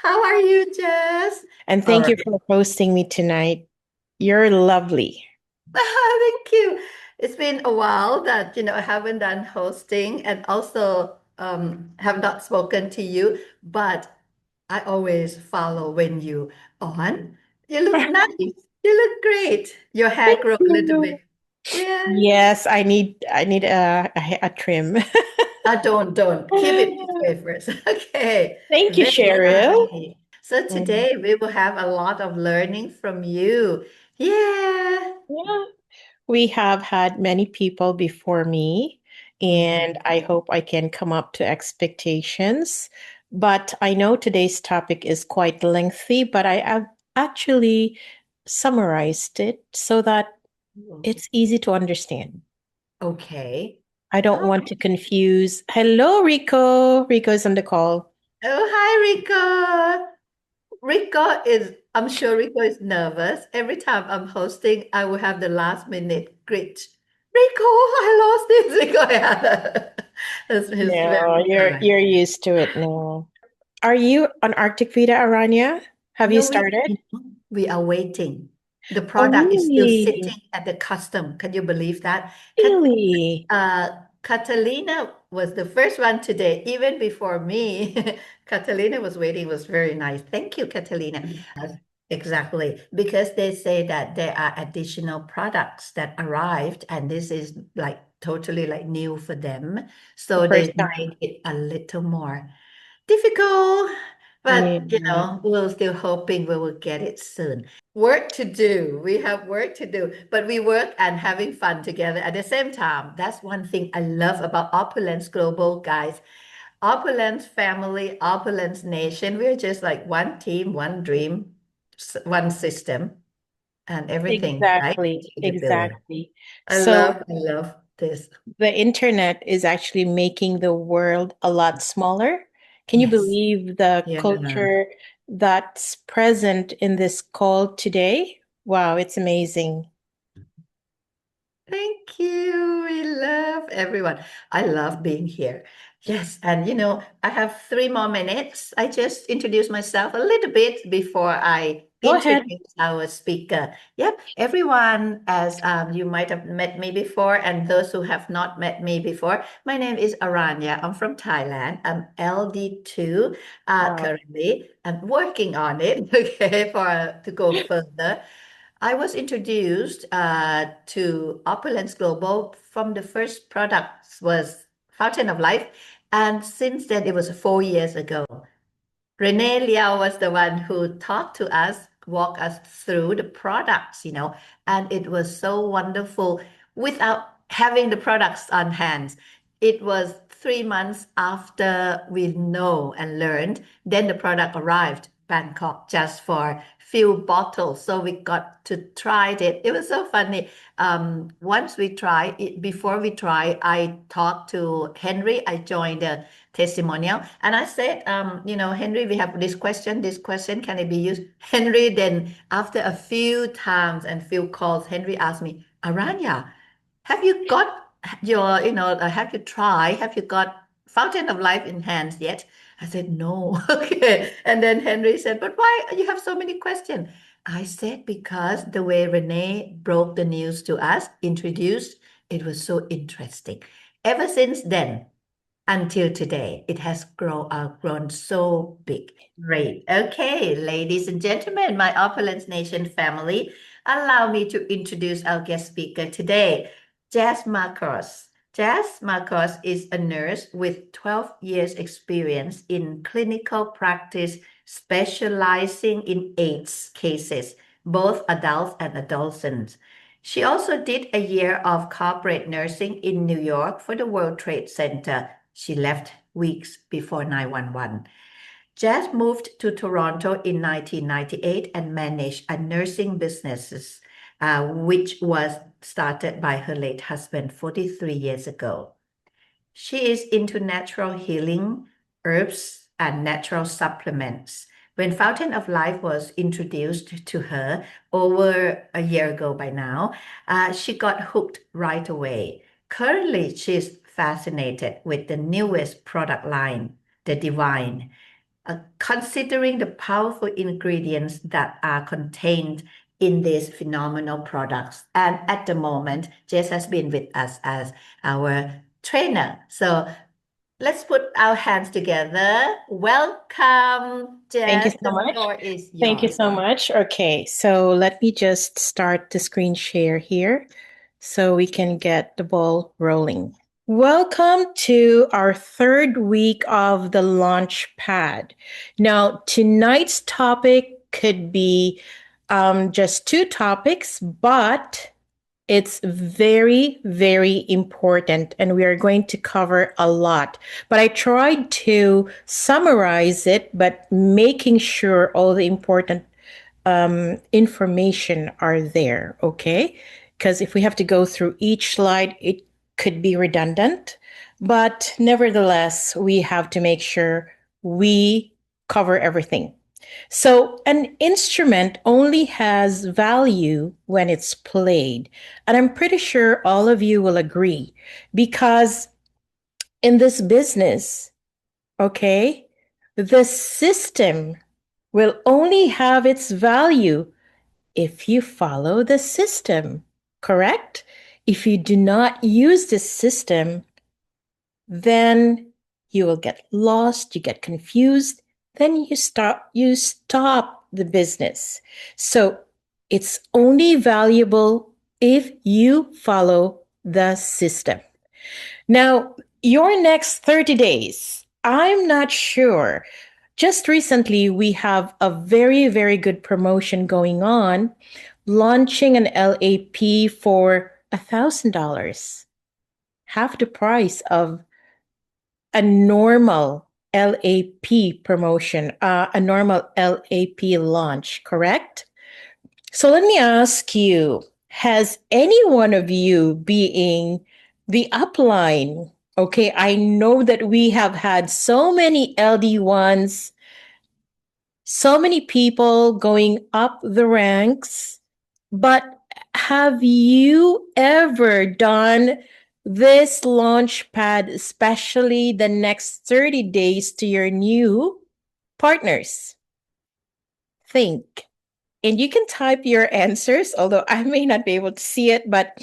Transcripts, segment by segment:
How are you, Jess? And All thank you right. for hosting me tonight. You're lovely. Thank you. It's been a while that, I haven't done hosting and also have not spoken to you, but I always follow when you on. You look Thank nice. You look great. Your hair grow a little bit. you. Yeah. Yes, I need a trim. Don't. Keep it this way first. Okay. Thank you, Very Cheryl. nice. So Mm, today we will have a lot of learning from you. Yeah. yeah, we have had many people before me, and Mhm. I hope I can come up to expectations. But I know today's topic is quite lengthy, but I have actually summarized it so that it's easy to understand. Okay. I don't Oh, want to confuse. Hello, Rico. Rico's on the call. oh, hi, Rico. I'm sure Rico is nervous. Every time I'm hosting, I will have the last minute greet. Rico, I lost this. Rico, yeah. It's No, very you're kind. used to it now. Are you on Arctic Vita, Aranya? Have you No, started? we are waiting. The Oh, product is still really? sitting at the custom. Can you believe that? Really? Uh, Catalina was the first one today, even before me. Catalina was waiting, was very nice. Thank you, Catalina. Yes, exactly. Because they say that there are additional products that arrived, and this is like totally like new for them. The So first they time. made it a little more difficult, but Yeah. we're still hoping we will get it soon. Work to do. We have work to do, but we work and having fun together at the same time. That's one thing I love about Opulence Global, guys. Opulence family, Opulence nation. We're just like one team, one dream, one system, and everything, right? Exactly. To the billion. Exactly. I So love, I love this. the internet is actually making the world a lot smaller. Can you Yes. believe the Yeah. culture that's present in this call today? Wow, it's amazing. Thank you. We love everyone. I love being here. Yes. And I have 3 more minutes. I just introduced myself a little bit before I Go ahead. introduce our speaker. Yep. Everyone, as you might have met me before, and those who have not met me before, my name is Aranya. I'm from Thailand. I'm LD2 Wow. currently. I'm working on it, okay, for to go further. I was introduced to Opulence Global from the first product was Fountain of Life. And since then, it was 4 years ago. Renee Liao was the one who taught to us, walk us through the products, and it was so wonderful without having the products on hand. It was 3 months after we know and learned, then the product arrived Bangkok just for few bottles. So we got to try it. It was so funny. Once we try it, before we try, I talked to Henry. I joined the testimonial. And I said, Henry, we have this question, can it be used? Henry, then after a few times and few calls, Henry asked me, Aranya, have you got have you got Fountain of Life in hands yet? I said, no. Okay. And then Henry said, but why you have so many questions? I said, because the way Renee broke the news to us, introduced, it was so interesting. Ever since then, until today. It has grown so big. Great. Okay, ladies and gentlemen, my Opulence Nation family, allow me to introduce our guest speaker today, Jazz Marcos. Jazz Marcos is a nurse with 12 years experience in clinical practice, specializing in AIDS cases, both adults and adolescents. She also did a year of corporate nursing in New York for the World Trade Center. She left weeks before 911. Jazz moved to Toronto in 1998 and managed a nursing business, which was started by her late husband 43 years ago. She is into natural healing, herbs, and natural supplements. When Fountain of Life was introduced to her over a year ago by now, she got hooked right away. Currently, she's fascinated with the newest product line, the Divine. considering the powerful ingredients that are contained in these phenomenal products. And at the moment, Jess has been with us as our trainer. So let's put our hands together. Welcome, Thank you Jess. so The much. floor is Thank you yours. so much. Okay, so let me just start the screen share here so we can get the ball rolling. Welcome to our third week of the launch pad. Now, tonight's topic could be just two topics, but it's very, very important, and we are going to cover a lot. But I tried to summarize it, but making sure all the important information are there, okay? Because if we have to go through each slide, it could be redundant. But nevertheless, we have to make sure we cover everything. So, an instrument only has value when it's played. And I'm pretty sure all of you will agree because in this business, okay, the system will only have its value if you follow the system, correct? If you do not use the system, then you will get lost, you get confused, then you stop the business. So it's only valuable if you follow the system. Now, your next 30 days, I'm not sure. Just recently, we have a very, very good promotion going on, launching an LAP for $1,000, half the price of a normal LAP promotion, a normal LAP launch, correct? So let me ask you, has any one of you being the upline? Okay, I know that we have had so many LD1s, so many people going up the ranks, but have you ever done this launch pad, especially the next 30 days to your new partners? Think. And you can type your answers, although I may not be able to see it, but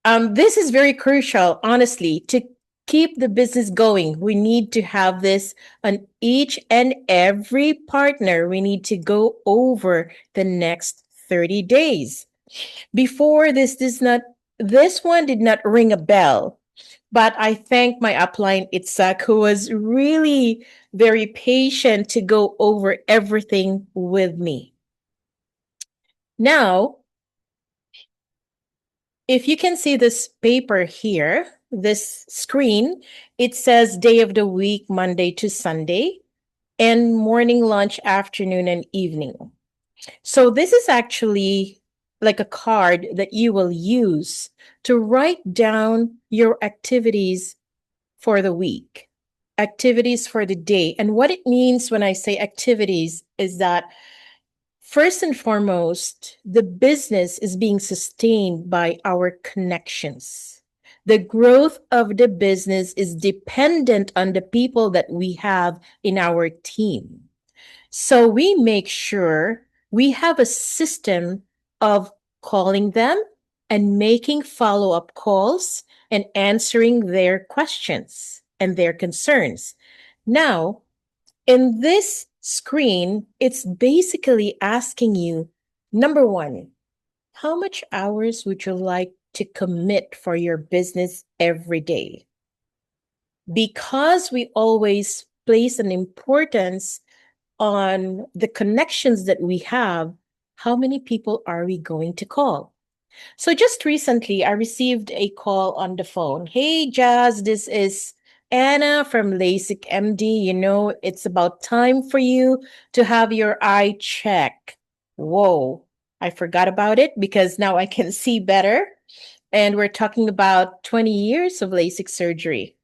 this is very crucial, honestly, to keep the business going. We need to have this on each and every partner. We need to go over the next 30 days. Before this one did not ring a bell, but I thank my upline, Itzak, who was really very patient to go over everything with me. Now, if you can see this paper here, this screen, it says day of the week, Monday to Sunday, and morning, lunch, afternoon, and evening. So this is actually like a card that you will use to write down your activities for the week, activities for the day. And what it means when I say activities is that first and foremost, the business is being sustained by our connections. The growth of the business is dependent on the people that we have in our team. So we make sure we have a system of calling them and making follow up calls and answering their questions and their concerns. Now, in this screen, it's basically asking you number one, how much hours would you like to commit for your business every day? Because we always place an importance on the connections that we have, how many people are we going to call? So just recently, I received a call on the phone. Hey, Jazz, this is Anna from LASIK MD. You know, it's about time for you to have your eye check. Whoa, I forgot about it because now I can see better. And we're talking about 20 years of LASIK surgery.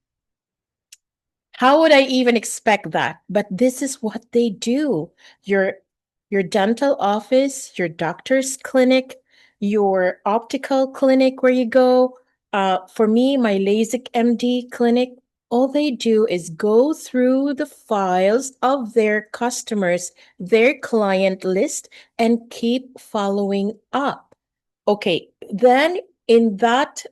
How would I even expect that? But this is what they do. Your dental office, your doctor's clinic, your optical clinic where you go. For me, my LASIK MD clinic all they do is go through the files of their customers, their client list, and keep following up. Okay, then in that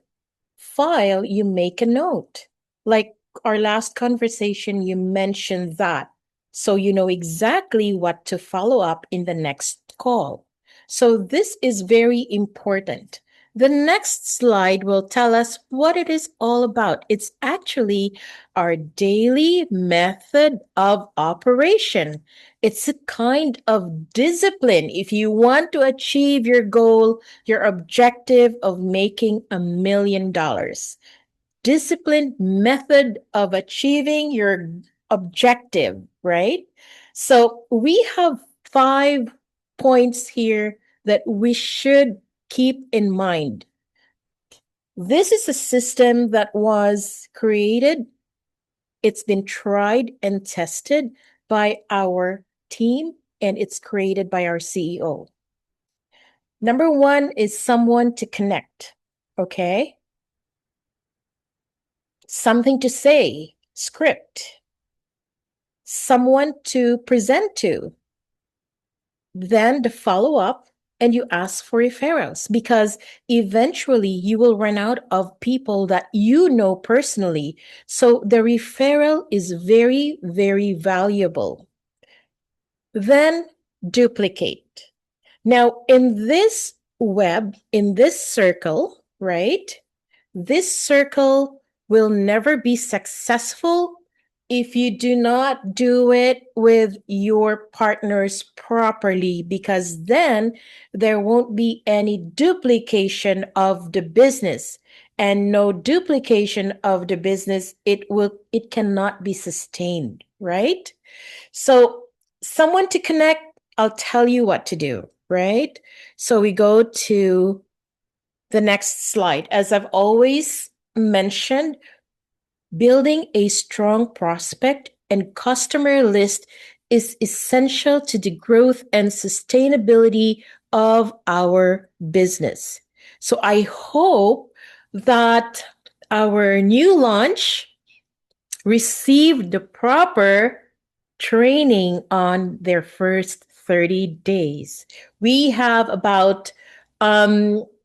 file, you make a note. Like our last conversation, you mentioned that. So you know exactly what to follow up in the next call. So this is very important. The next slide will tell us what it is all about. It's actually our daily method of operation. It's a kind of discipline. If you want to achieve your goal, your objective of making $1 million, disciplined method of achieving your objective, right? So we have 5 points here that we should keep in mind. This is a system that was created, it's been tried and tested by our team, and it's created by our CEO. Number one is someone to connect, okay? Something to say, script. Someone to present to. Then the follow up, and you ask for referrals because eventually you will run out of people that you know personally. So the referral is very, very valuable. Then duplicate. Now, in this web, in this circle, right? This circle will never be successful if you do not do it with your partners properly, because then there won't be any duplication of the business. And no duplication of the business, it cannot be sustained, right? So someone to connect, I'll tell you what to do, right? So we go to the next slide. As I've always mentioned, building a strong prospect and customer list is essential to the growth and sustainability of our business. So I hope that our new launch received the proper training on their first 30 days. We have about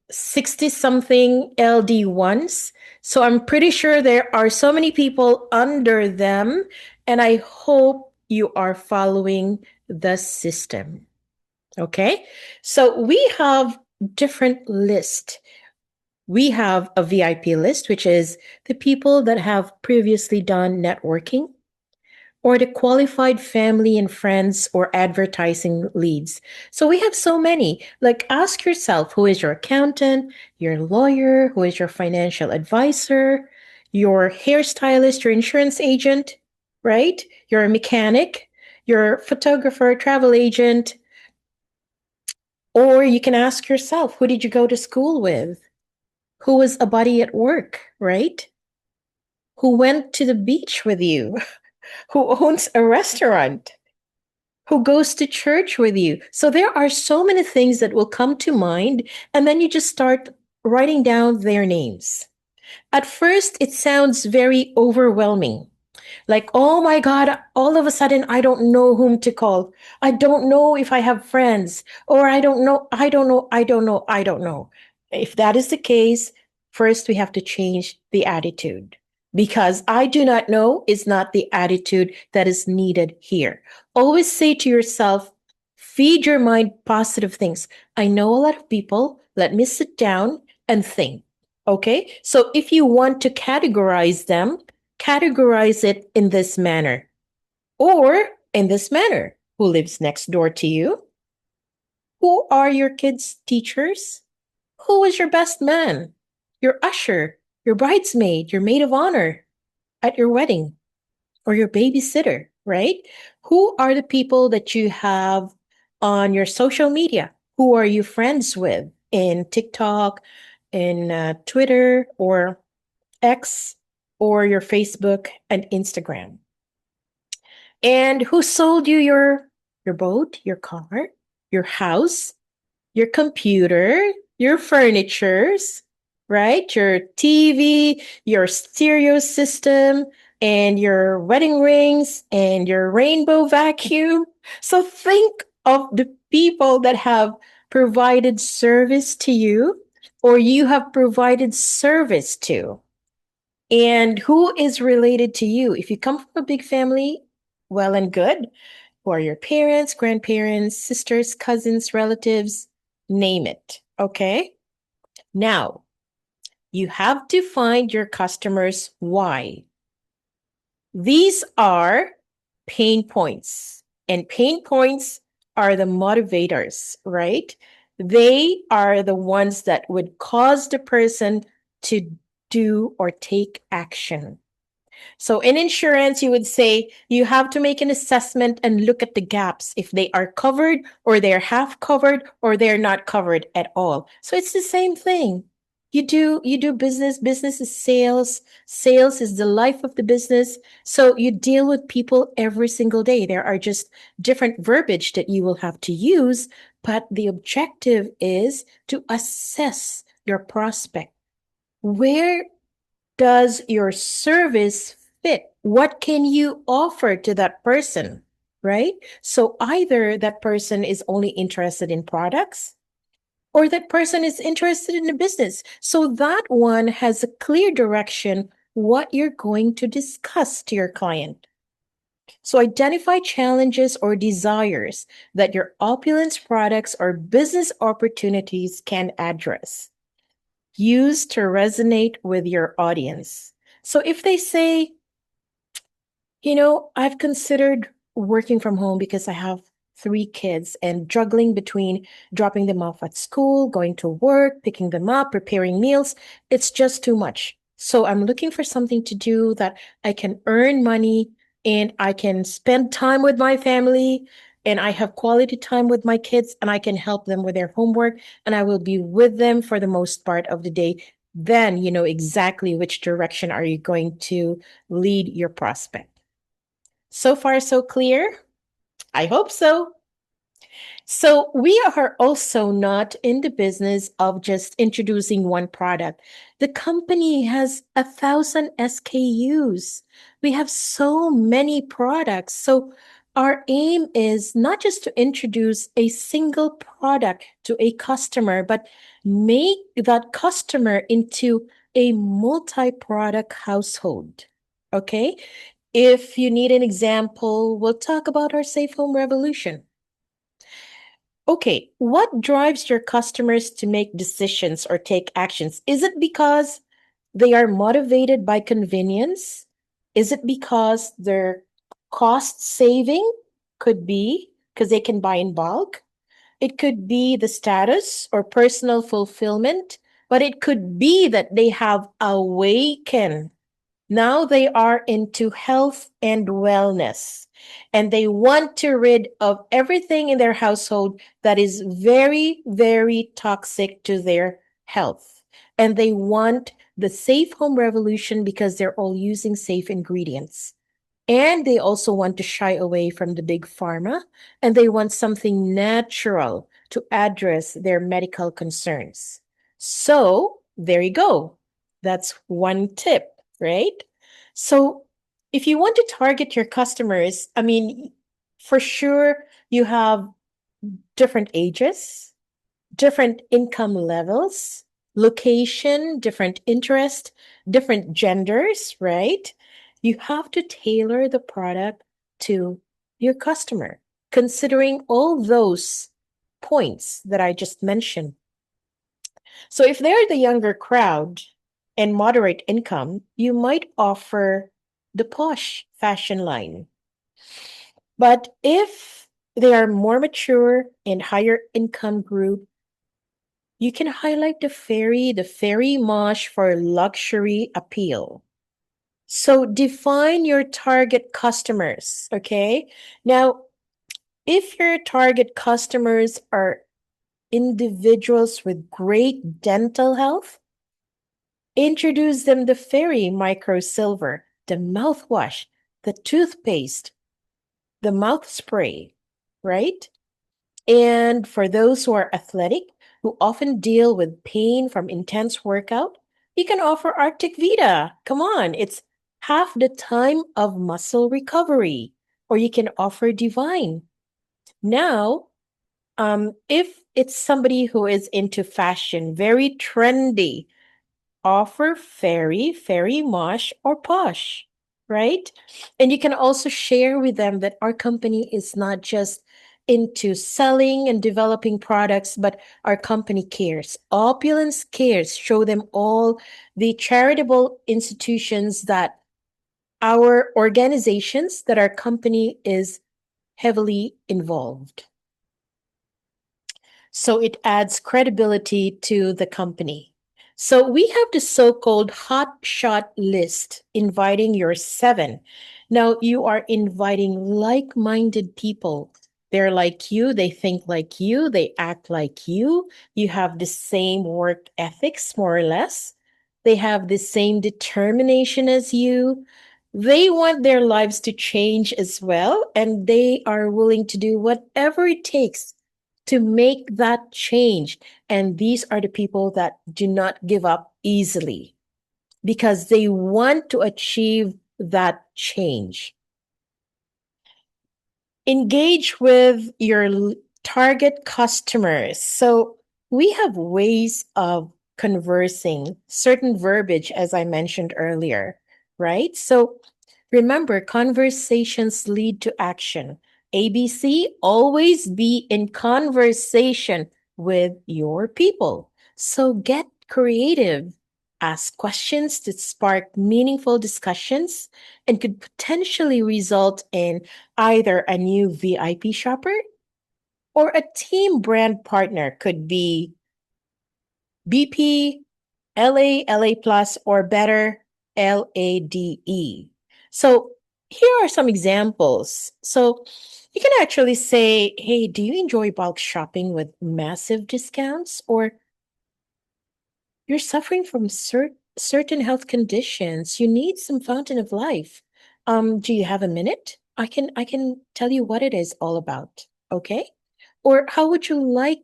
60 something LD1s. So I'm pretty sure there are so many people under them, and I hope you are following the system. Okay. So we have different lists. We have a VIP list, which is the people that have previously done networking, or the qualified family and friends or advertising leads. So we have so many. Like, ask yourself, who is your accountant, your lawyer, who is your financial advisor, your hairstylist, your insurance agent, right? Your mechanic, your photographer, travel agent. Or you can ask yourself, who did you go to school with? Who was a buddy at work, right? Who went to the beach with you? Who owns a restaurant? Who goes to church with you? So there are so many things that will come to mind, and then you just start writing down their names. At first, it sounds very overwhelming. Like, oh my God, all of a sudden, I don't know whom to call. I don't know if I have friends, or I don't know, I don't know, I don't know, I don't know. If that is the case, first we have to change the attitude, because I do not know is not the attitude that is needed here. Always say to yourself, feed your mind positive things. I know a lot of people. Let me sit down and think. Okay. So if you want to categorize them, categorize it in this manner, or in this manner. Who lives next door to you? Who are your kids' teachers? Who is your best man, your usher, your bridesmaid, your maid of honor at your wedding, or your babysitter, right? Who are the people that you have on your social media? Who are you friends with in TikTok, in Twitter, or X, or your Facebook and Instagram? And who sold you your boat, your car, your house, your computer, your furnitures, right? Your TV, your stereo system, and your wedding rings and your rainbow vacuum. So think of the people that have provided service to you or you have provided service to. And who is related to you? If you come from a big family, well and good. Who are your parents, grandparents, sisters, cousins, relatives? Name it. Okay. Now, you have to find your customers' why. These are pain points, and pain points are the motivators, right? They are the ones that would cause the person to do or take action. So in insurance, you would say you have to make an assessment and look at the gaps if they are covered or they're half covered or they're not covered at all. So it's the same thing. You do business, business is sales, sales is the life of the business. So you deal with people every single day. There are just different verbiage that you will have to use, but the objective is to assess your prospect. Where does your service fit? What can you offer to that person? Right? So either that person is only interested in products or that person is interested in the business. So that one has a clear direction what you're going to discuss to your client. So identify challenges or desires that your opulence products or business opportunities can address. Use to resonate with your audience. So if they say, I've considered working from home because I have 3 kids and juggling between dropping them off at school, going to work, picking them up, preparing meals. It's just too much. So I'm looking for something to do that I can earn money and I can spend time with my family and I have quality time with my kids and I can help them with their homework and I will be with them for the most part of the day. Then you know exactly which direction are you going to lead your prospect. So far, so clear? I hope so. So, we are also not in the business of just introducing one product. The company has 1,000 SKUs. We have so many products. So, our aim is not just to introduce a single product to a customer, but make that customer into a multi product household. Okay. If you need an example, we'll talk about our safe home revolution. Okay, what drives your customers to make decisions or take actions? Is it because they are motivated by convenience? Is it because they're cost saving? Could be because they can buy in bulk. It could be the status or personal fulfillment, but it could be that they have awakened. Now they are into health and wellness, and they want to rid of everything in their household that is very, very toxic to their health. And they want the safe home revolution because they're all using safe ingredients. And they also want to shy away from the big pharma, and they want something natural to address their medical concerns. So there you go. That's one tip, right? So if you want to target your customers, I mean, for sure, you have different ages, different income levels, location, different interest, different genders, right? You have to tailor the product to your customer, considering all those points that I just mentioned. So if they're the younger crowd and moderate income, you might offer the posh fashion line. But if they are more mature and higher income group, you can highlight the FERI mosh for luxury appeal. So define your target customers, okay? Now, if your target customers are individuals with great dental health, introduce them the FERI micro silver, the mouthwash, the toothpaste, the mouth spray, right? And for those who are athletic, who often deal with pain from intense workout, you can offer Arctic Vita. Come on, it's half the time of muscle recovery, or you can offer divine. Now, if it's somebody who is into fashion, very trendy, offer fairy, fairy mosh, or posh, right? And you can also share with them that our company is not just into selling and developing products, but our company cares. Opulence cares. Show them all the charitable institutions that our organizations, that our company is heavily involved. So it adds credibility to the company. So we have the so-called hot shot list, inviting your seven. Now you are inviting like-minded people. They're like you, they think like you, they act like you have the same work ethics, more or less. They have the same determination as you. They want their lives to change as well, and they are willing to do whatever it takes to make that change. And these are the people that do not give up easily because they want to achieve that change. Engage with your target customers. So we have ways of conversing, certain verbiage, as I mentioned earlier, right? So remember, conversations lead to action. ABC, always be in conversation with your people. So get creative. Ask questions that spark meaningful discussions and could potentially result in either a new VIP shopper or a team brand partner. Could be BP, LA Plus, or better, LADE. So here are some examples. So you can actually say, hey, do you enjoy bulk shopping with massive discounts? Or you're suffering from certain health conditions. You need some fountain of life. Do you have a minute? I can tell you what it is all about. Okay? Or how would you like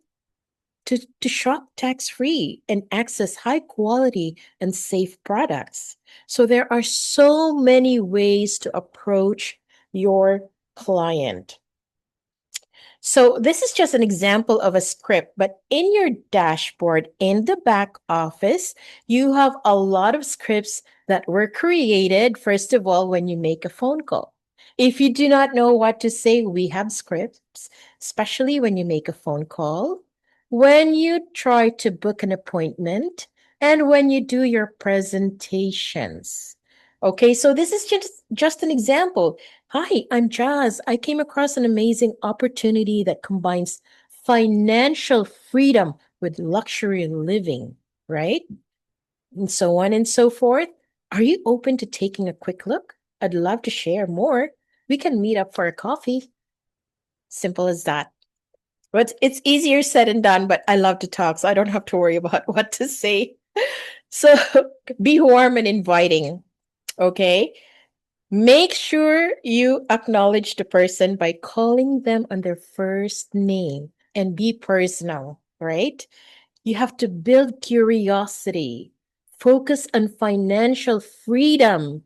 to shop tax free and access high quality and safe products? So there are so many ways to approach your client. So this is just an example of a script, but in your dashboard in the back office, you have a lot of scripts that were created, first of all, when you make a phone call. If you do not know what to say, we have scripts, especially when you make a phone call, when you try to book an appointment, and when you do your presentations. Okay, so this is just an example. Hi, I'm Jazz. I came across an amazing opportunity that combines financial freedom with luxury living, right? And so on and so forth. Are you open to taking a quick look? I'd love to share more. We can meet up for a coffee. Simple as that. But it's easier said than done, but I love to talk, so I don't have to worry about what to say. So be warm and inviting, okay? Make sure you acknowledge the person by calling them on their first name and be personal, right? You have to build curiosity, focus on financial freedom.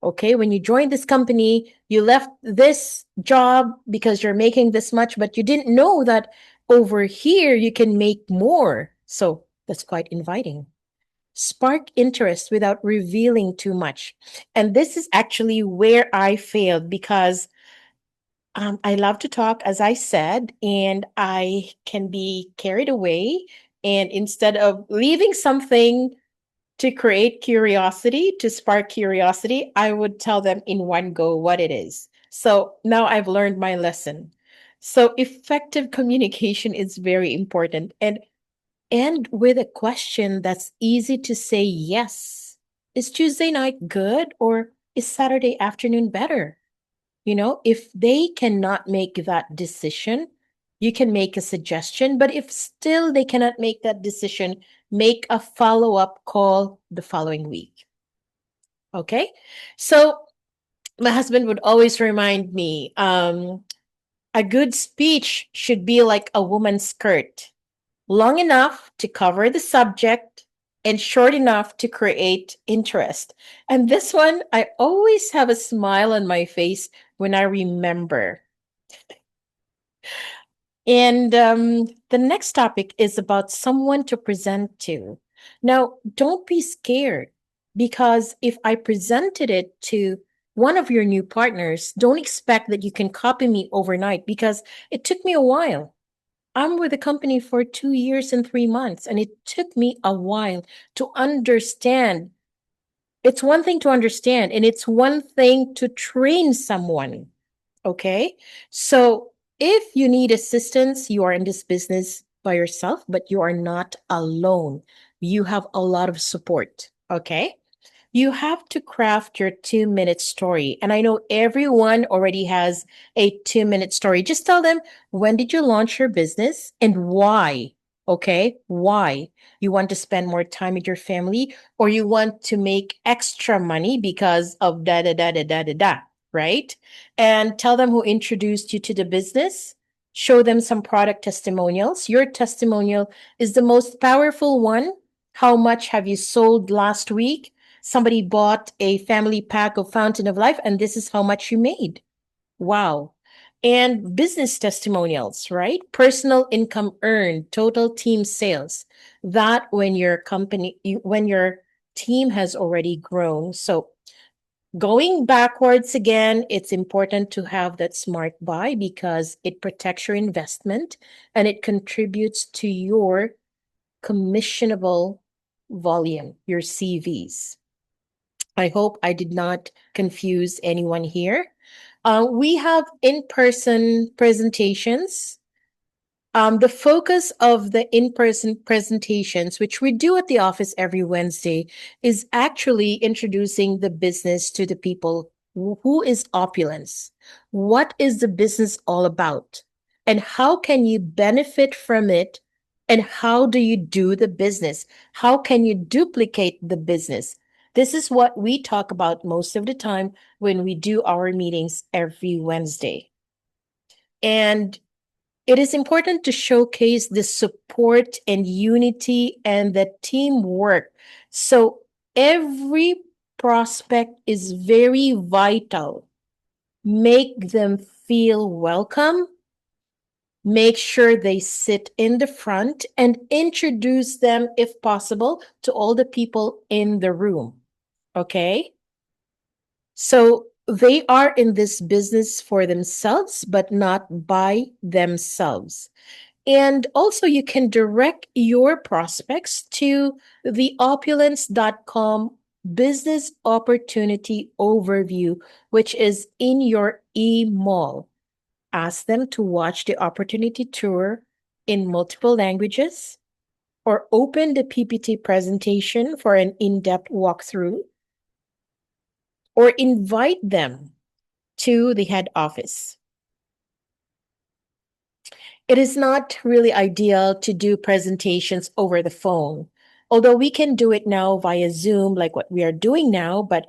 Okay, when you joined this company, you left this job because you're making this much, but you didn't know that over here you can make more. So that's quite inviting. Spark interest without revealing too much. And this is actually where I failed because I love to talk, as I said, and I can be carried away. And instead of leaving something to create curiosity, to spark curiosity, I would tell them in one go what it is. So now I've learned my lesson. So effective communication is very important. And with a question that's easy to say yes. Is Tuesday night good or is Saturday afternoon better? You know, if they cannot make that decision, you can make a suggestion. But if still they cannot make that decision, make a follow up call the following week. Okay. So my husband would always remind me a good speech should be like a woman's skirt, long enough to cover the subject, and short enough to create interest. And this one, I always have a smile on my face when I remember. And the next topic is about someone to present to. Now, don't be scared because if I presented it to one of your new partners, don't expect that you can copy me overnight because it took me a while. I'm with the company for 2 years and 3 months, and it took me a while to understand. It's one thing to understand, and it's one thing to train someone. Okay. So if you need assistance, you are in this business by yourself, but you are not alone. You have a lot of support. Okay. You have to craft your 2 minute story. And I know everyone already has a 2 minute story. Just tell them, when did you launch your business and why? Okay. Why? You want to spend more time with your family or you want to make extra money because of da da da da da da da, right? And tell them who introduced you to the business. Show them some product testimonials. Your testimonial is the most powerful one. How much have you sold last week? Somebody bought a family pack of Fountain of Life, and this is how much you made. Wow. And business testimonials, right? Personal income earned, total team sales. That when your company, when your team has already grown. So going backwards again, it's important to have that smart buy because it protects your investment and it contributes to your commissionable volume, your CVs. I hope I did not confuse anyone here. We have in person presentations. The focus of the in person presentations, which we do at the office every Wednesday, is actually introducing the business to the people. Who is Opulence? What is the business all about? And how can you benefit from it? And how do you do the business? How can you duplicate the business? This is what we talk about most of the time when we do our meetings every Wednesday. And it is important to showcase the support and unity and the teamwork. So every prospect is very vital. Make them feel welcome. Make sure they sit in the front and introduce them, if possible, to all the people in the room. Okay? So they are in this business for themselves, but not by themselves. And also, you can direct your prospects to the opulence.com business opportunity overview, which is in your e-mall. Ask them to watch the opportunity tour in multiple languages or open the PPT presentation for an in depth walkthrough or invite them to the head office. It is not really ideal to do presentations over the phone, although we can do it now via Zoom, like what we are doing now. But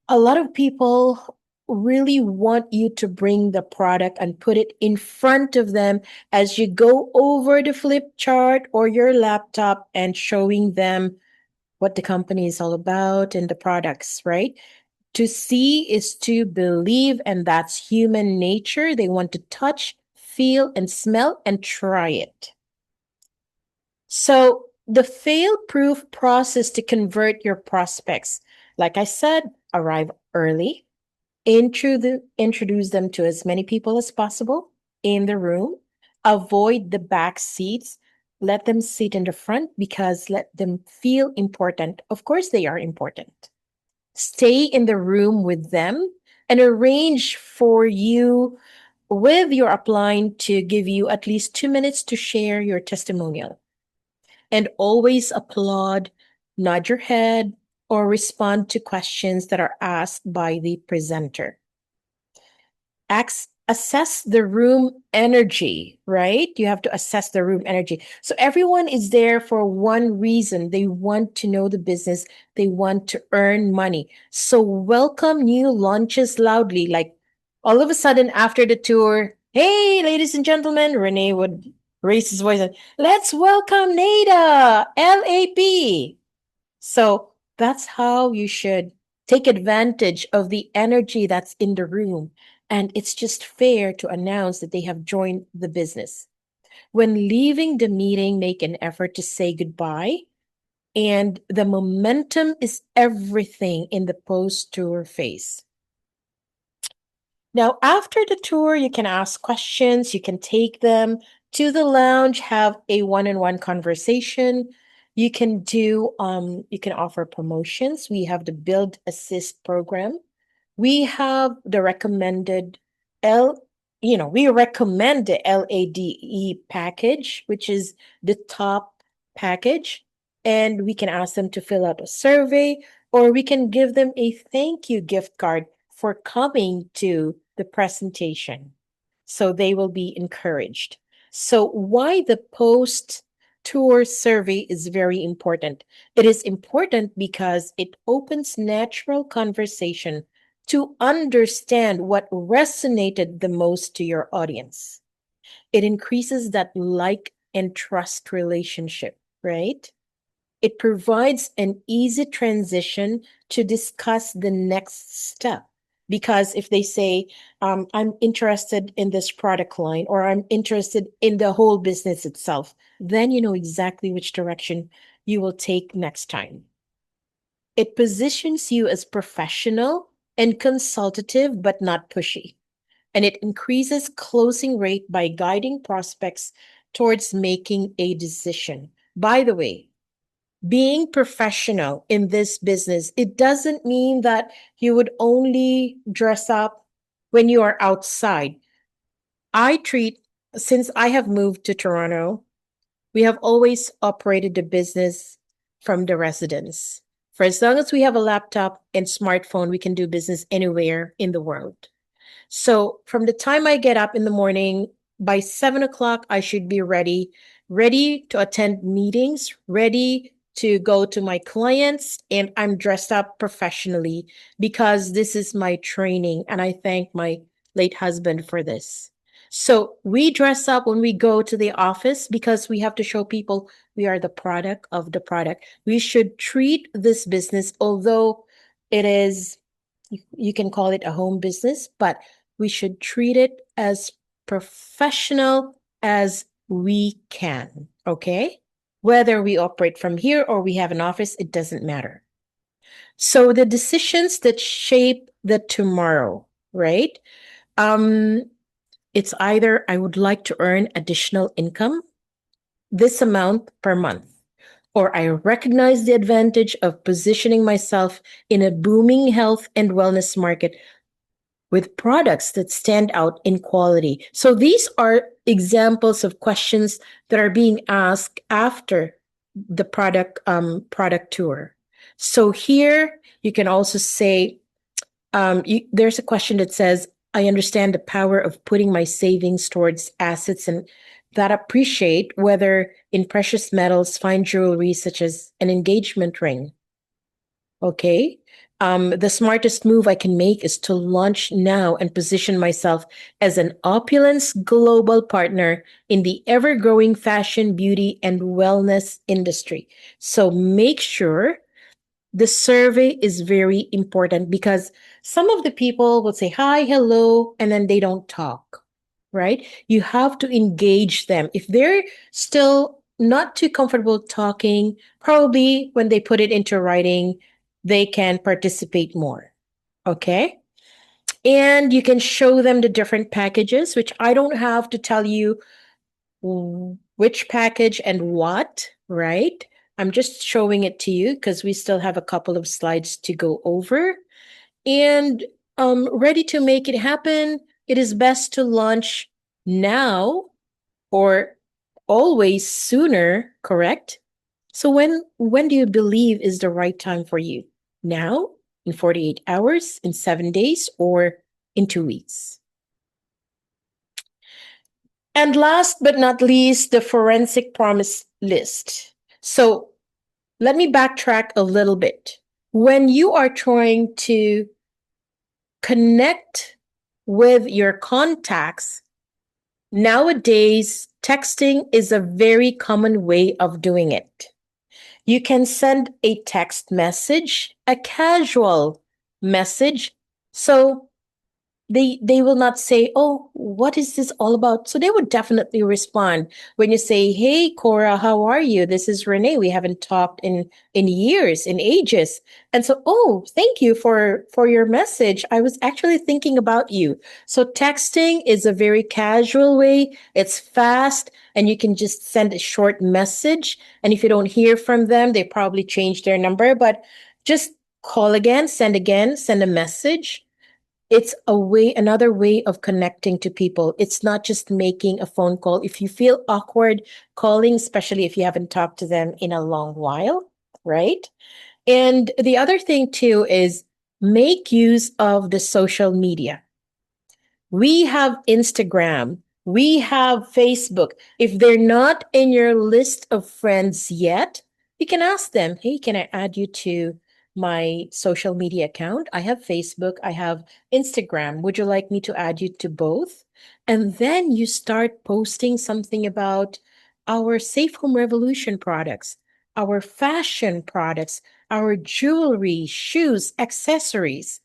a lot of people really want you to bring the product and put it in front of them as you go over the flip chart or your laptop and showing them what the company is all about and the products, right? To see is to believe, and that's human nature. They want to touch, feel, and smell and try it. So, the fail proof process to convert your prospects, like I said, arrive early, introduce them to as many people as possible in the room, avoid the back seats, let them sit in the front because let them feel important. Of course, they are important. Stay in the room with them and arrange for you with your upline to give you at least 2 minutes to share your testimonial. And always applaud, nod your head, or respond to questions that are asked by the presenter. Assess the room energy, right? You have to assess the room energy. So everyone is there for one reason. They want to know the business. They want to earn money. So welcome new launches loudly. Like all of a sudden after the tour, hey, ladies and gentlemen, Renee would raise his voice and let's welcome Nada, LAP. So that's how you should take advantage of the energy that's in the room. And it's just fair to announce that they have joined the business. When leaving the meeting, make an effort to say goodbye. And the momentum is everything in the post tour phase. Now, after the tour, you can ask questions, you can take them to the lounge, have a one-on-one conversation. You can offer promotions. We have the Build Assist program. We have the recommended L, we recommend the LADE package, which is the top package. And we can ask them to fill out a survey, or we can give them a thank you gift card for coming to the presentation. So they will be encouraged. So, why the post tour survey is very important? It is important because it opens natural conversation to understand what resonated the most to your audience. It increases that like and trust relationship, right? It provides an easy transition to discuss the next step. Because if they say, I'm interested in this product line, or I'm interested in the whole business itself, then you know exactly which direction you will take next time. It positions you as professional and consultative, but not pushy. And it increases closing rate by guiding prospects towards making a decision. By the way, being professional in this business, it doesn't mean that you would only dress up when you are outside. I treat, since I have moved to Toronto, we have always operated the business from the residence. For as long as we have a laptop and smartphone, we can do business anywhere in the world. So from the time I get up in the morning, by 7 o'clock, I should be ready to attend meetings, ready to go to my clients, and I'm dressed up professionally because this is my training. And I thank my late husband for this. So we dress up when we go to the office because we have to show people we are the product of the product. We should treat this business, although it is, you can call it a home business, but we should treat it as professional as we can. Okay. Whether we operate from here or we have an office, it doesn't matter. So the decisions that shape the tomorrow, right? Um, it's either I would like to earn additional income, this amount per month, or I recognize the advantage of positioning myself in a booming health and wellness market with products that stand out in quality. So these are examples of questions that are being asked after the product tour. So here you can also say, there's a question that says, I understand the power of putting my savings towards assets and that appreciate, whether in precious metals, fine jewelry, such as an engagement ring. Okay. The smartest move I can make is to launch now and position myself as an Opulence Global partner in the ever growing fashion, beauty, and wellness industry. So make sure the survey is very important because some of the people will say hi, hello, and then they don't talk, right? You have to engage them. If they're still not too comfortable talking, probably when they put it into writing, they can participate more. Okay. And you can show them the different packages, which I don't have to tell you which package and what, right? I'm just showing it to you because we still have a couple of slides to go over. And ready to make it happen, it is best to launch now or always sooner, correct? So when do you believe is the right time for you? Now, in 48 hours, in 7 days, or in 2 weeks? And last but not least, the forensic promise list. So let me backtrack a little bit. When you are trying to connect with your contacts, nowadays, texting is a very common way of doing it. You can send a text message, a casual message. So they will not say, "Oh, what is this all about?" So they would definitely respond when you say, "Hey, Cora, how are you? This is Renee. We haven't talked in years, in ages." And so, "Oh, thank you for your message. I was actually thinking about you." So texting is a very casual way. It's fast, and you can just send a short message. And if you don't hear from them, they probably changed their number, but just call again, send a message. It's a way, another way of connecting to people. It's not just making a phone call. If you feel awkward calling, especially if you haven't talked to them in a long while, right? And the other thing too is make use of the social media. We have Instagram. We have Facebook. If they're not in your list of friends yet, you can ask them, "Hey, can I add you to my social media account? I have Facebook, I have Instagram. Would you like me to add you to both?" And then you start posting something about our Safe Home Revolution products, our fashion products, our jewelry, shoes, accessories,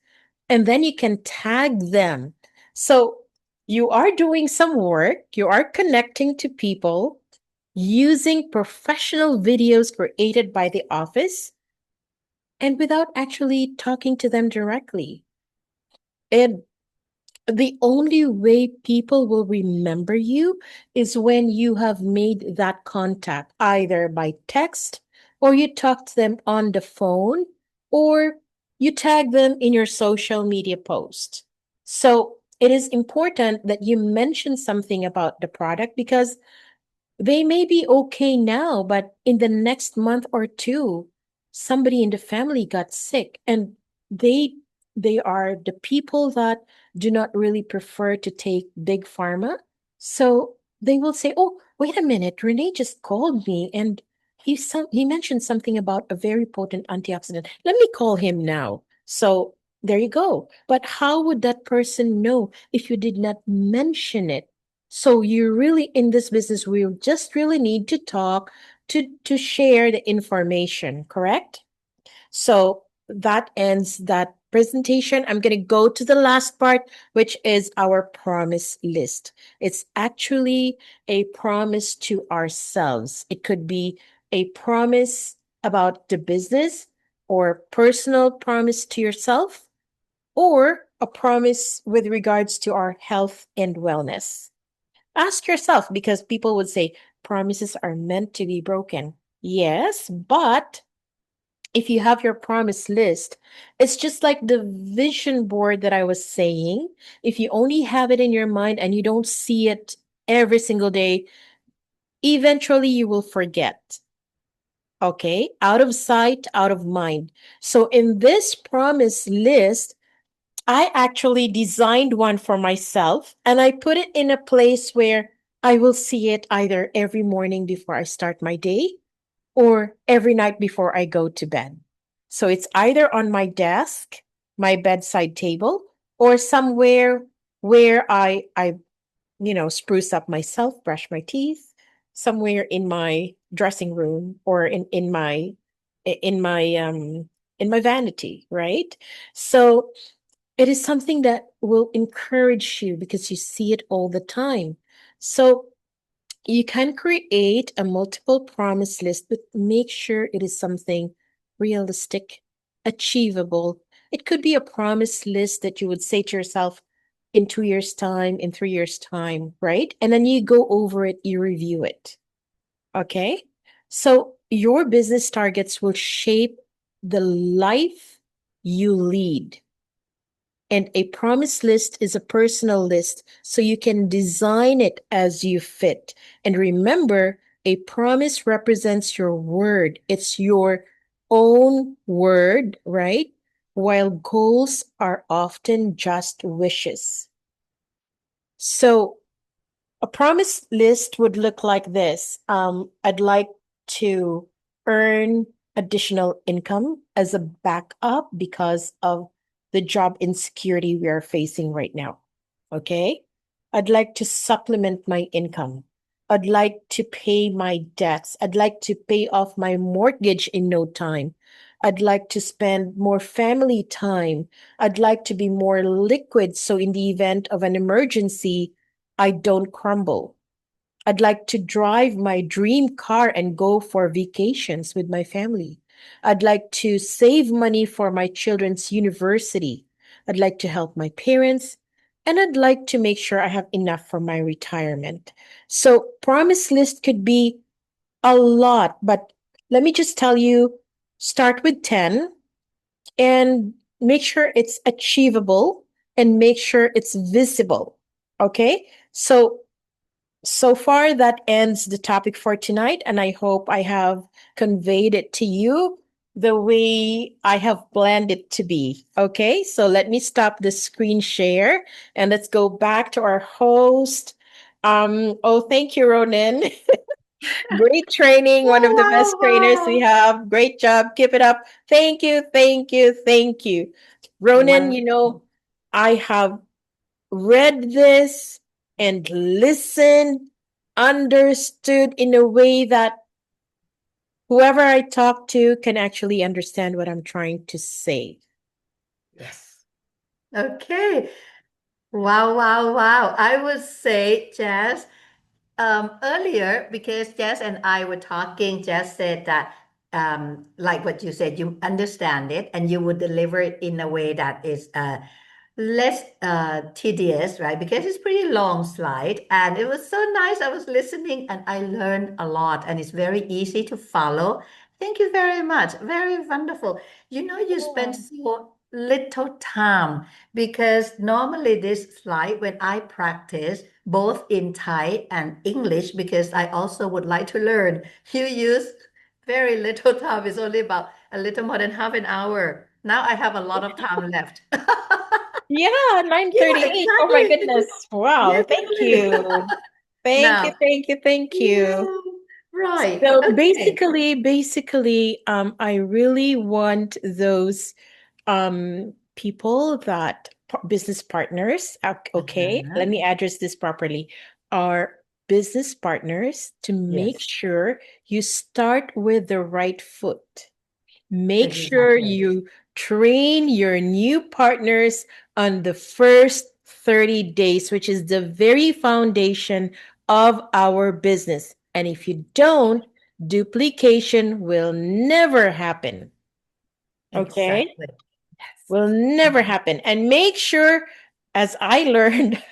and then you can tag them. So you are doing some work, you are connecting to people using professional videos created by the office and without actually talking to them directly. And the only way people will remember you is when you have made that contact, either by text or you talk to them on the phone or you tag them in your social media post. So it is important that you mention something about the product because they may be okay now, but in the next month or two, somebody in the family got sick and they they are the people that do not really prefer to take big pharma. So they will say, "Oh, wait a minute, Renee just called me and he mentioned something about a very potent antioxidant. Let me call him now." So there you go. But how would that person know if you did not mention it? So you're really in this business, we just really need to talk to share the information, correct? So that ends that presentation. I'm going to go to the last part, which is our promise list. It's actually a promise to ourselves. It could be a promise about the business or personal promise to yourself or a promise with regards to our health and wellness. Ask yourself because people would say promises are meant to be broken. Yes, but if you have your promise list, it's just like the vision board that I was saying. If you only have it in your mind and you don't see it every single day, eventually you will forget. Okay, out of sight, out of mind. So in this promise list, I actually designed one for myself and I put it in a place where I will see it either every morning before I start my day or every night before I go to bed. So it's either on my desk, my bedside table, or somewhere where I spruce up myself, brush my teeth, somewhere in my dressing room or in my in my vanity, right? So it is something that will encourage you because you see it all the time. So you can create a multiple promise list, but make sure it is something realistic, achievable. It could be a promise list that you would say to yourself in 2 years' time, in 3 years' time, right? And then you go over it, you review it. Okay. So your business targets will shape the life you lead. And a promise list is a personal list, so you can design it as you fit. And remember, a promise represents your word, it's your own word, right? While goals are often just wishes. So, a promise list would look like this. I'd like to earn additional income as a backup because of the job insecurity we are facing right now. Okay. I'd like to supplement my income. I'd like to pay my debts. I'd like to pay off my mortgage in no time. I'd like to spend more family time. I'd like to be more liquid so in the event of an emergency, I don't crumble. I'd like to drive my dream car and go for vacations with my family. I'd like to save money for my children's university. I'd like to help my parents. And I'd like to make sure I have enough for my retirement. So, promise list could be a lot, but let me just tell you start with 10 and make sure it's achievable and make sure it's visible. Okay. So far, that ends the topic for tonight, and I hope I have conveyed it to you the way I have planned it to be. Okay, so let me stop the screen share and let's go back to our host. Oh, thank you, Ronan. Great training, one of the Wow, best trainers we wow. have. Great job. Keep it up. Thank you, thank you, thank you. Ronan, Wonderful. I have read this and listened, understood in a way that whoever I talk to can actually understand what I'm trying to say. Yes. Okay. Wow, wow, wow. I would say, Jazz, earlier, because Jess and I were talking, Jess said that, like what you said, you understand it and you would deliver it in a way that is less tedious, right? Because it's pretty long slide, and it was so nice. I was listening and I learned a lot, and it's very easy to follow. Thank you very much. Very wonderful. You spend Yeah. so little time because normally this slide, when I practice both in Thai and English, because I also would like to learn, you use very little time. It's only about a little more than half an hour. Now I have a lot of time left. Yeah, Yeah, 9:38. Oh my exactly. goodness. Wow. Thank Exactly. you. Thank you, Now, thank you, thank you. yeah, right. So Okay. basically, I really want those people that business partners, okay, let Uh-huh. me address this properly, are business partners to make Yes, sure you start with the right foot. Make sure exactly. you train your new partners on the first 30 days, which is the very foundation of our business. And if you don't, duplication will never happen. Okay? Exactly. Yes. Will never happen. And make sure, as I learned,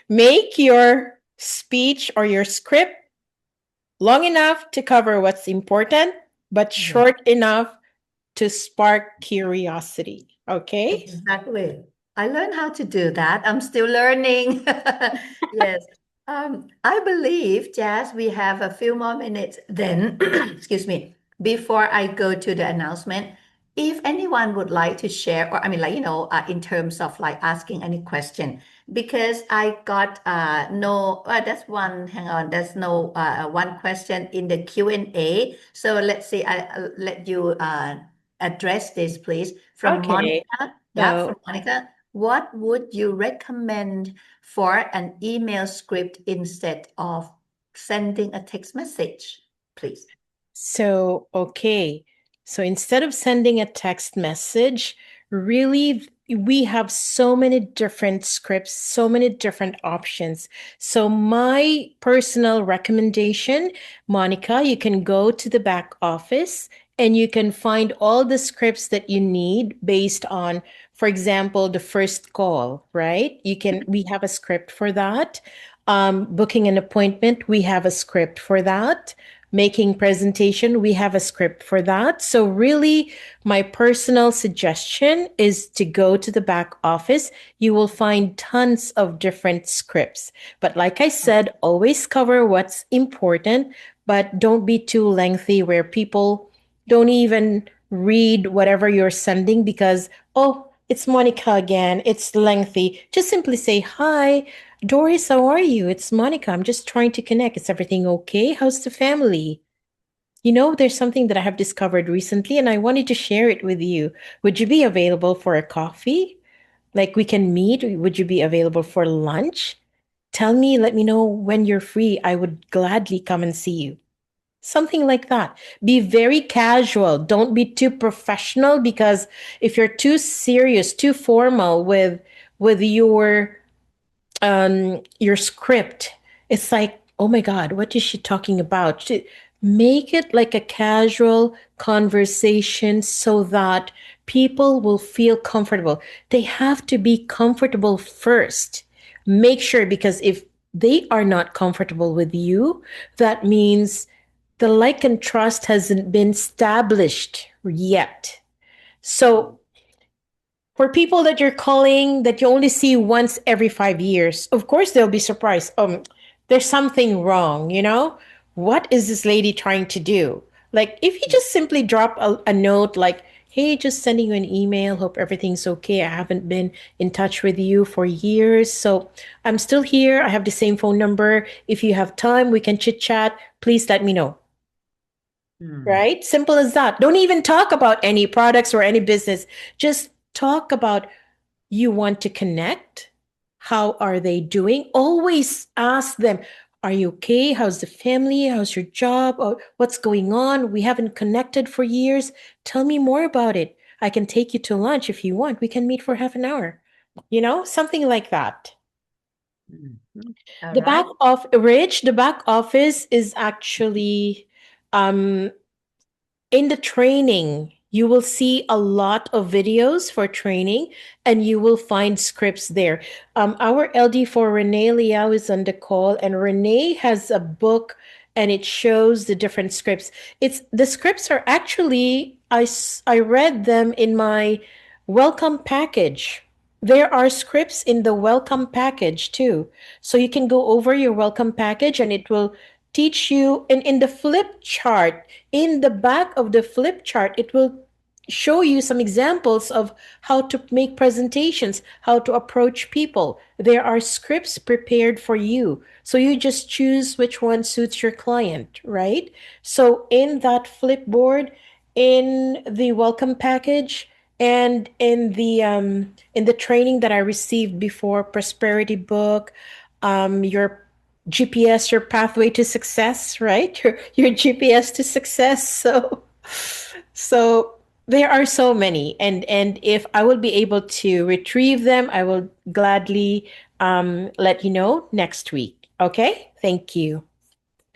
make your speech or your script long enough to cover what's important, but Yes. short enough to spark curiosity. Okay? Exactly. I learned how to do that. I'm still learning. Yes. I believe, Jazz, we have a few more minutes then, excuse me, before I go to the announcement. If anyone would like to share, or I mean, like, in terms of like asking any question, because I got no, that's one, hang on, there's no one question in the Q&A. So let's see, I'll let you address this, please, from Okay. Monica. Yeah, from So, Monica. What would you recommend for an email script instead of sending a text message, please? okay. So instead of sending a text message, really, we have so many different scripts, so many different options. So, my personal recommendation, Monica, you can go to the back office and you can find all the scripts that you need based on, for example, the first call, right? We have a script for that. Booking an appointment, we have a script for that. Making presentation, we have a script for that. So really, my personal suggestion is to go to the back office. You will find tons of different scripts. But like I said, always cover what's important, but don't be too lengthy where people don't even read whatever you're sending because, oh, it's Monica again. It's lengthy. Just simply say, hi, Doris, how are you? It's Monica. I'm just trying to connect. Is everything okay? How's the family? There's something that I have discovered recently and I wanted to share it with you. Would you be available for a coffee? Like we can meet? Would you be available for lunch? Tell me, let me know when you're free. I would gladly come and see you. Something like that. Be very casual. Don't be too professional, because if you're too serious, too formal with your script, it's like, oh my god, what is she talking about? Make it like a casual conversation so that people will feel comfortable. They have to be comfortable first. Make sure, because if they are not comfortable with you, that means the like and trust hasn't been established yet. So for people that you're calling that you only see once every 5 years, of course they'll be surprised. There's something wrong, you know? What is this lady trying to do? Like, if you just simply drop a note like, hey, just sending you an email, hope everything's okay. I haven't been in touch with you for years. So I'm still here. I have the same phone number. If you have time, we can chit chat. Please let me know. Hmm. Right? Simple as that. Don't even talk about any products or any business. Just talk about, you want to connect. How are they doing? Always ask them, are you okay? How's the family? How's your job? Or what's going on? We haven't connected for years. Tell me more about it. I can take you to lunch if you want. We can meet for half an hour. Something like that. Mhm. All The back right. of Rich, the back office is actually um in the training, you will see a lot of videos for training, and you will find scripts there. Our LD for Renee Liao is on the call, and Renee has a book, and it shows the different scripts. It's the scripts are actually, I read them in my welcome package. There are scripts in the welcome package too. So you can go over your welcome package, and it will teach you. And in the flip chart, in the back of the flip chart, it will show you some examples of how to make presentations, how to approach people. There are scripts prepared for you. So you just choose which one suits your client, right? So in that flipboard, in the welcome package, and in the training that I received before, prosperity book, your GPS, your pathway to success, right? Your GPS to success. So there are so many, and if I will be able to retrieve them, I will gladly let you know next week. Okay? Thank you.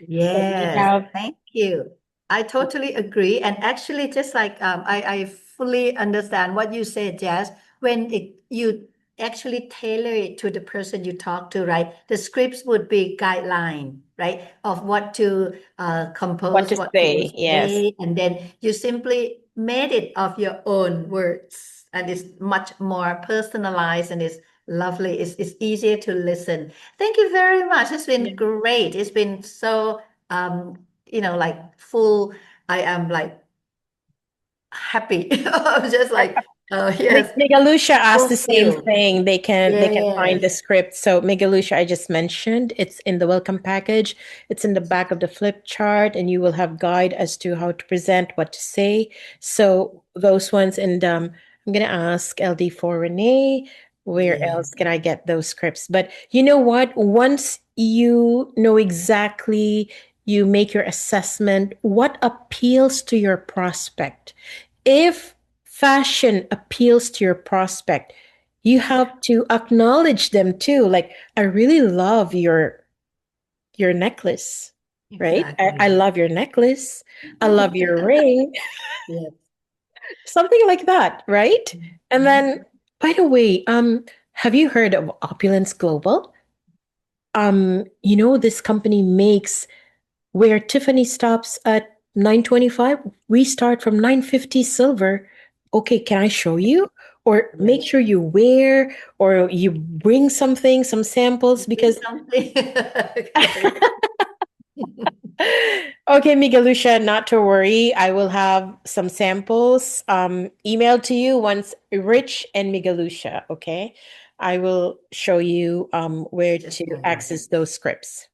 So we Yes, have thank you. I totally agree. And actually, just like I fully understand what you said, Jazz, when you actually tailor it to the person you talk to, right? The scripts would be guideline, right? Of what to what compose, to what to say. Yes. say, and then you simply made it of your own words. And it's much more personalized and it's lovely. It's easier to listen. Thank you very much. It's been Yeah. great. It's been so like full. I am like happy. I'm just like, yes, Megalusha asked the same fulfilled. thing. They can find the Yes. script. So Megalusha, I just mentioned, it's in the welcome package. It's in the back of the flip chart, and you will have guide as to how to present, what to say. So those ones, and I'm gonna ask LD for Renee. Where Yeah. else can I get those scripts? But you know what? Once you know exactly, you make your assessment, what appeals to your prospect. If fashion appeals to your prospect, you have to acknowledge them too. Like, I really love your necklace, right? I Exactly. love your necklace. I love your ring. Yes. Something like that, right? And Mhm. then, by the way, have you heard of Opulence Global? This company makes, where Tiffany stops at 925, we start from 950 silver. Okay, can I show you? Or Yes. make sure you wear, or you bring something, some samples, Bring because something. Okay. okay, Miguelusha, not to worry. I will have some samples emailed to you once, Rich and Miguelusha, okay? I will show you where Just to join us. access those scripts.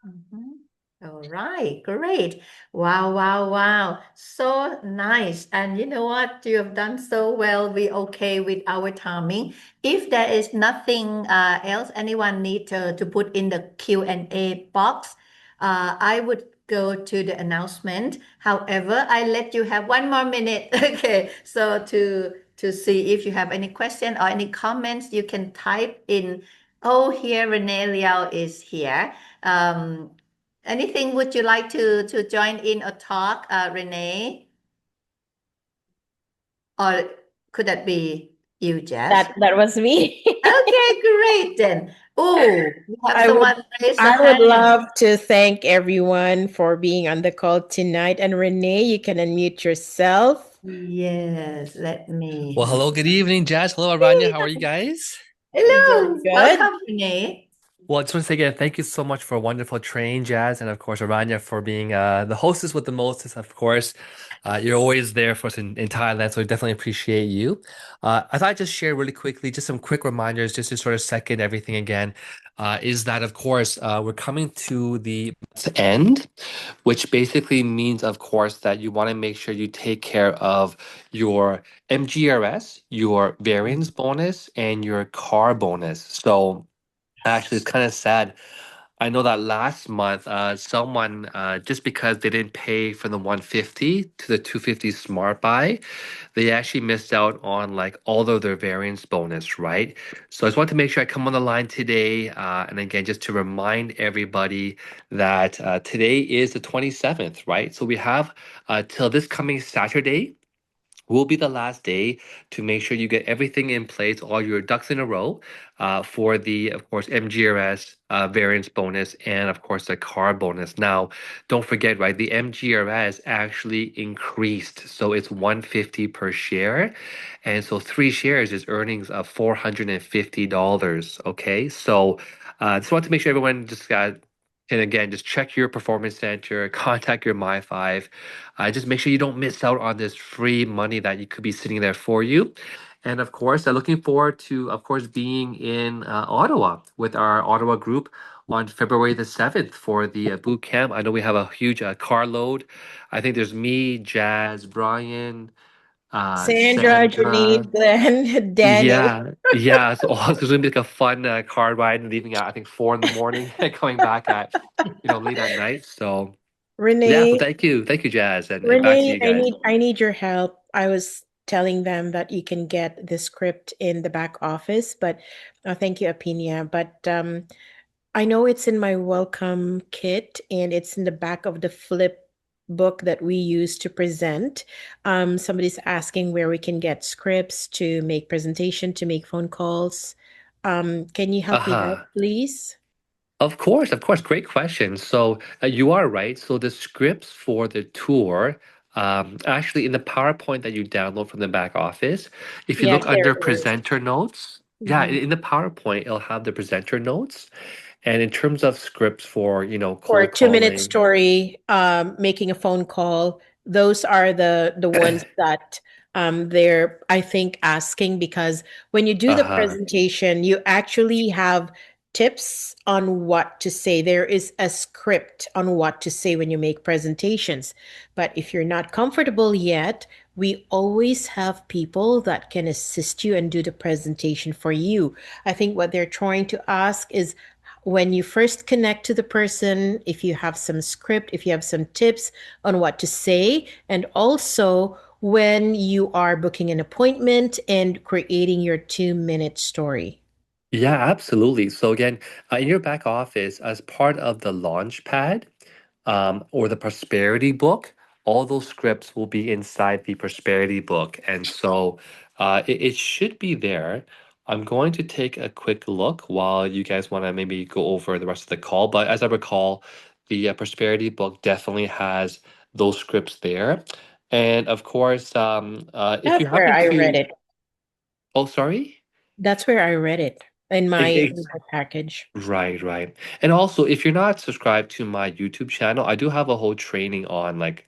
Mhm. All right, great. Wow, wow, wow. So nice. And you know what? You have done so well. We okay with our timing. If there is nothing else anyone need to put in the Q&A box, I would go to the announcement. However, I let you have 1 more minute. Okay. So to see if you have any question or any comments, you can type in. Oh, here Renee Liao is here. Um, Anything would you like to join in or talk, Renee? Or could that be you, Jess? That was me. Okay, great then. Oh, we have I would someone raise a I would hand. love to thank everyone for being on the call tonight. And Renee, you can unmute yourself. Yes, let Well, me. hello, good evening, Jazz. Hello, Aranya. How are you guys? Hello, Very good. welcome, Renee. Well, I just want to say again, thank you so much for a wonderful train, Jazz, and of course, Aranya for being the hostess with the mostest. Of course, you're always there for us in Thailand, so we definitely appreciate you. I thought I'd just share really quickly, just some quick reminders, just to sort of second everything again. Is that, of course, we're coming to the end, which basically means, of course, that you want to make sure you take care of your MGRS, your variance bonus, and your car bonus. So actually, it's kind of sad. I know that last month, someone just because they didn't pay from the 150 to the 250 Smart Buy, they actually missed out on like all of their variance bonus, right? So I just want to make sure I come on the line today, and again, just to remind everybody that today is the 27th, right? So we have till this coming Saturday will be the last day to make sure you get everything in place, all your ducks in a row, for the, of course, MGRS variance bonus and, of course, the car bonus. Now, don't forget, right, the MGRS actually increased. So it's 150 per share. And so 3 shares is earnings of $450. Okay. So just want to make sure everyone just got. And again, just check your performance center, contact your My5. Just make sure you don't miss out on this free money that you could be sitting there for you. And of course, looking forward to, of course, being in Ottawa with our Ottawa group on February the 7th for the boot camp. I know we have a huge carload. I think there's me, Jazz, Brian, Sandra, Sandra. Janine, Glenn, Danny, Yeah, yeah. So it's gonna be like a fun car ride and leaving at I think 4 in the morning and coming back at late at night. So yeah, so Renee. thank you, Jazz, and back to Renee, you guys. I need your help. I was telling them that you can get the script in the back office, but thank you, Apinia. But I know it's in my welcome kit and it's in the back of the flip book that we use to present. Somebody's asking where we can get scripts to make presentation, to make phone calls. Can you help me out, Uh-huh. please? Of course. Great question. So you are right. So the scripts for the tour, actually in the PowerPoint that you download from the back office, if you Yes, look there under it is. presenter notes, yeah, Mhm. in the PowerPoint, it'll have the presenter notes. And in terms of scripts for, For a cold 2 minute calling, story, making a phone call, those are the ones that they're, I think, asking because when you do the uh-huh. presentation, you actually have tips on what to say. There is a script on what to say when you make presentations. But if you're not comfortable yet, we always have people that can assist you and do the presentation for you. I think what they're trying to ask is when you first connect to the person, if you have some script, if you have some tips on what to say, and also when you are booking an appointment and creating your 2 minute story. Yeah, absolutely. So again, in your back office, as part of the launch pad, or the prosperity book, all those scripts will be inside the prosperity book. And so it should be there. I'm going to take a quick look while you guys want to maybe go over the rest of the call. But as I recall, the prosperity book definitely has those scripts there. And of course, if That's you where happen I read to, it. oh, sorry? That's where I read it in my package. Right, right. And also, if you're not subscribed to my YouTube channel, I do have a whole training on like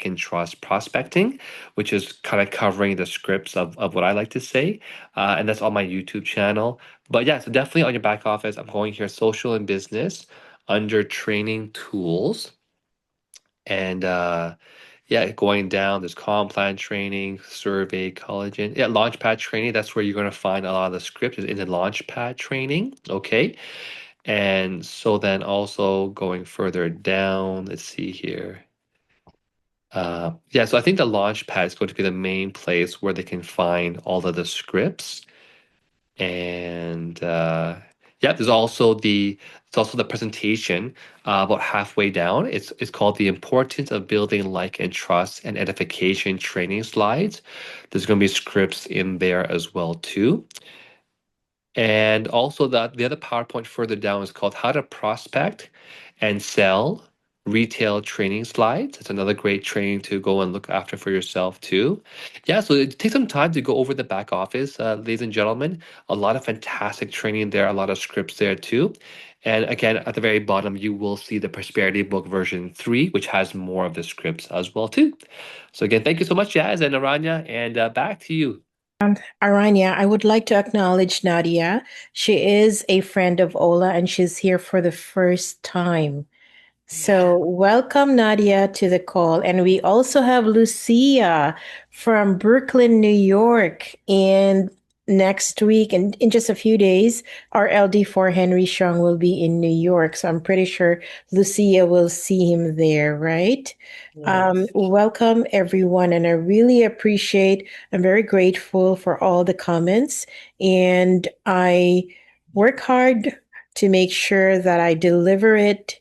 and trust prospecting, which is kind of covering the scripts of what I like to say. And that's on my YouTube channel. But yeah, so definitely on your back office, I'm going here social and business. under training tools. And yeah, going down, there's comp plan training, survey, collagen. Yeah, launchpad training. That's where you're going to find a lot of the scripts is in the launchpad training. Okay. And so then also going further down, let's see here. Yeah, so I think the launchpad is going to be the main place where they can find all of the scripts. And yeah, there's also the presentation about halfway down. It's called the importance of building like and trust and edification training slides. There's going to be scripts in there as well too. And also the other PowerPoint further down is called How to Prospect and Sell Retail Training Slides. It's another great training to go and look after for yourself too. Yeah, so take some time to go over the back office, ladies and gentlemen. A lot of fantastic training there, a lot of scripts there too. And again, at the very bottom, you will see the Prosperity Book version 3, which has more of the scripts as well too. So again, thank you so much, Jazz and Aranya, and back to you. Aranya, I would like to acknowledge Nadia. She is a friend of Ola and she's here for the first time. So, welcome Nadia to the call. And we also have Lucia from Brooklyn, New York. And next week, and in just a few days, our LD4 Henry Strong will be in New York. So, I'm pretty sure Lucia will see him there, right? Yes. Welcome everyone. And I really appreciate, I'm very grateful for all the comments. And I work hard to make sure that I deliver it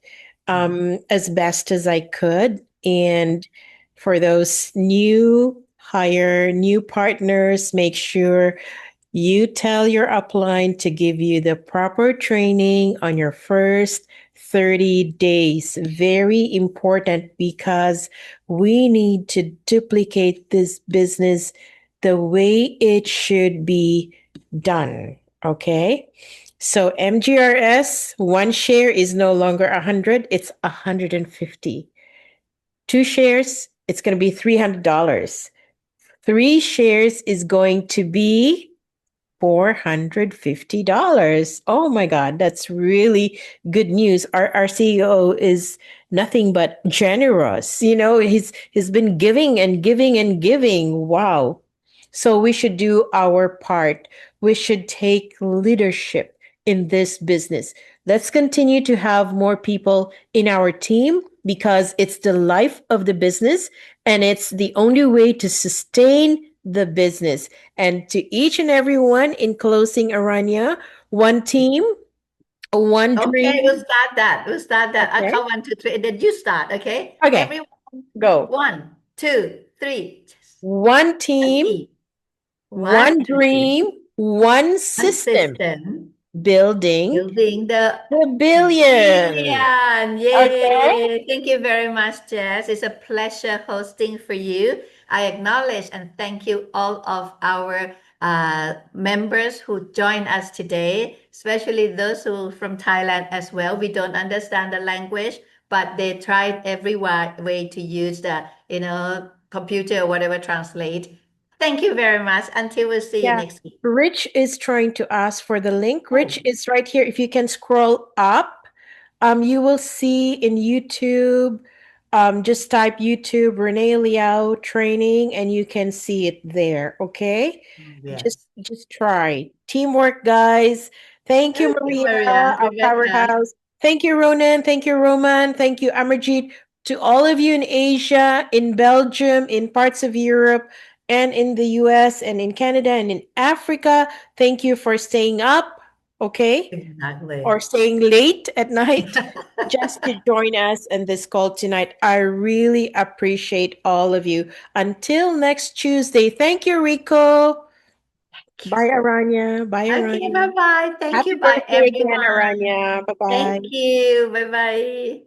as best as I could. And for those new hire, new partners, make sure you tell your upline to give you the proper training on your first 30 days. Very important because we need to duplicate this business the way it should be done. Okay. So MGRS, one share is no longer 100, it's 150. Two shares, it's going to be $300. Three shares is going to be $450. Oh my God, that's really good news. Our CEO is nothing but generous. You know, he's been giving and giving and giving. Wow. So we should do our part. We should take leadership in this business. Let's continue to have more people in our team because it's the life of the business and it's the only way to sustain the business. And to each and every one, in closing, Aranya, one team, one Okay, dream. we'll start that. We'll start that. I Okay. count 1, 2, 3, and then you start. Okay. Okay. Everyone, Go. 1, 2, 3. One team, Team. one 1, 2, 3. dream, one One system. system. Building Building the the billion. billion. Okay. Yay. Thank you very much, Jess. It's a pleasure hosting for you. I acknowledge and thank you all of our members who joined us today, especially those who from Thailand as well. We don't understand the language, but they tried every way to use the, computer or whatever translate. Thank you very much. Until we'll see you Yeah. next week. Rich is trying to ask for the link. Rich Oh. is right here. If you can scroll up, you will see in YouTube, just type YouTube Renee Liao training and you can see it there. Okay. Yes. Just try. Teamwork, guys. Thank you, Thank you, Maria, Maria, our Rebecca. powerhouse. Thank you, Ronan. Thank you, Roman. Thank you, Amarjeet. To all of you in Asia, in Belgium, in parts of Europe, and in the US, and in Canada, and in Africa, thank you for staying up, okay? Exactly. Or staying late at night just to join us in this call tonight. I really appreciate all of you. Until next Tuesday, thank you, Rico. Bye, Aranya. Bye, Okay, Aranya. bye-bye. Thank Happy you. Bye, birthday again, everyone. Aranya. Bye bye. Thank you. Bye-bye.